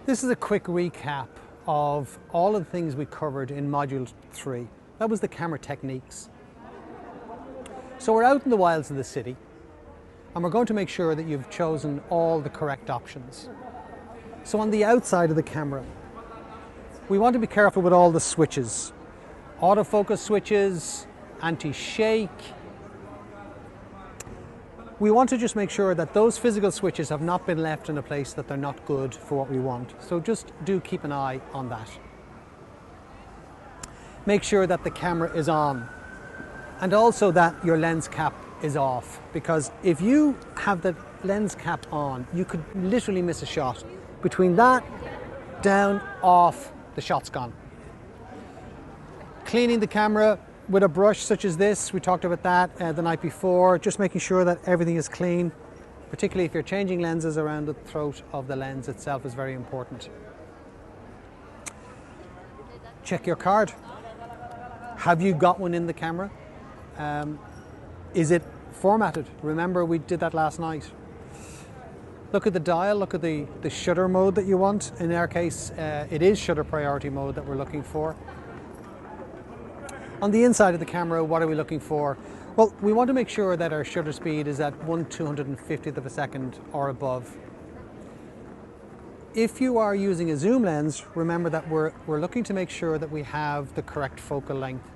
This is a quick recap of all of the things we covered in Module 3. That was the camera techniques. So we're out in the wilds of the city, and we're going to make sure that you've chosen all the correct options. So on the outside of the camera, we want to be careful with all the switches. Autofocus switches, anti-shake. We want to just make sure that those physical switches have not been left in a place that they're not good for what we want. So just do keep an eye on that. Make sure that the camera is on, and also that your lens cap is off, because if you have the lens cap on, you could literally miss a shot. Between that, down, off, the shot's gone. Cleaning the camera with a brush such as this, we talked about that the night before, just making sure that everything is clean, particularly if you're changing lenses around the throat of the lens itself is very important. Check your card. Have you got one in the camera? Is it formatted? Remember, we did that last night. Look at the dial, look at the shutter mode that you want. In our case, it is shutter priority mode that we're looking for. On the inside of the camera, what are we looking for? Well, we want to make sure that our shutter speed is at 1/250th of a second or above. If you are using a zoom lens, remember that we're looking to make sure that we have the correct focal length.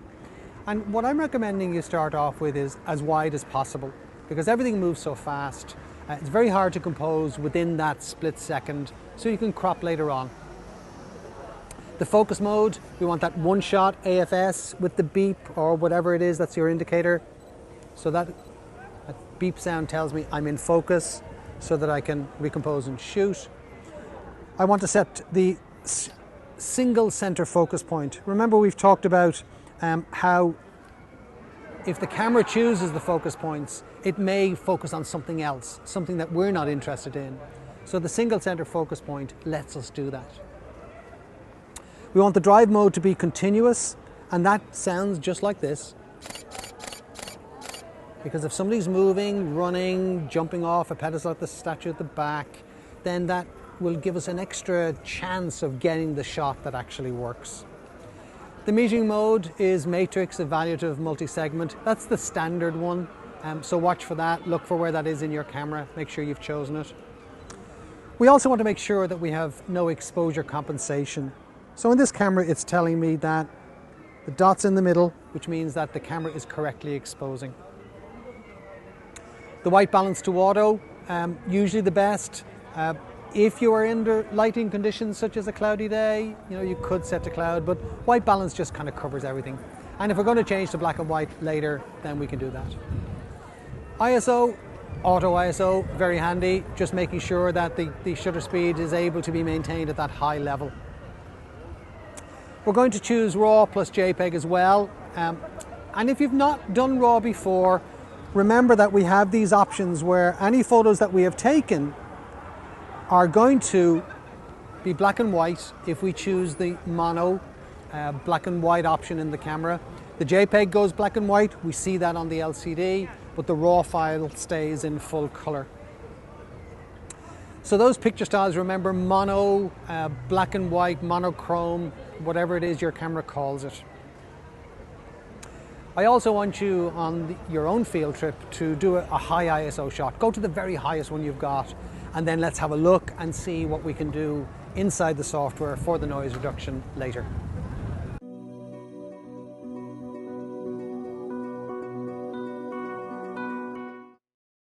And what I'm recommending you start off with is as wide as possible, because everything moves so fast. It's very hard to compose within that split second, so you can crop later on. The focus mode, we want that one shot AFS with the beep or whatever it is that's your indicator. So that beep sound tells me I'm in focus so that I can recompose and shoot. I want to set the single center focus point. Remember, we've talked about how if the camera chooses the focus points, it may focus on something else, something that we're not interested in. So the single center focus point lets us do that. We want the drive mode to be continuous, and that sounds just like this. Because if somebody's moving, running, jumping off a pedestal at the statue at the back, then that will give us an extra chance of getting the shot that actually works. The metering mode is matrix evaluative multi-segment. That's the standard one, so watch for that, look for where that is in your camera, make sure you've chosen it. We also want to make sure that we have no exposure compensation. So in this camera, it's telling me that the dot's in the middle, which means that the camera is correctly exposing. The white balance to auto, usually the best. If you are under lighting conditions such as a cloudy day, you could set to cloud, but white balance just kind of covers everything. And if we're going to change to black and white later, then we can do that. ISO, auto ISO, very handy, just making sure that the shutter speed is able to be maintained at that high level. We're going to choose RAW plus JPEG as well. And if you've not done RAW before, remember that we have these options where any photos that we have taken are going to be black and white if we choose the mono black and white option in the camera. The JPEG goes black and white, we see that on the LCD, but the RAW file stays in full color. So those picture styles, remember, mono, black and white, monochrome, whatever it is your camera calls it. I also want you on your own field trip to do a high ISO shot. Go to the very highest one you've got, and then let's have a look and see what we can do inside the software for the noise reduction later.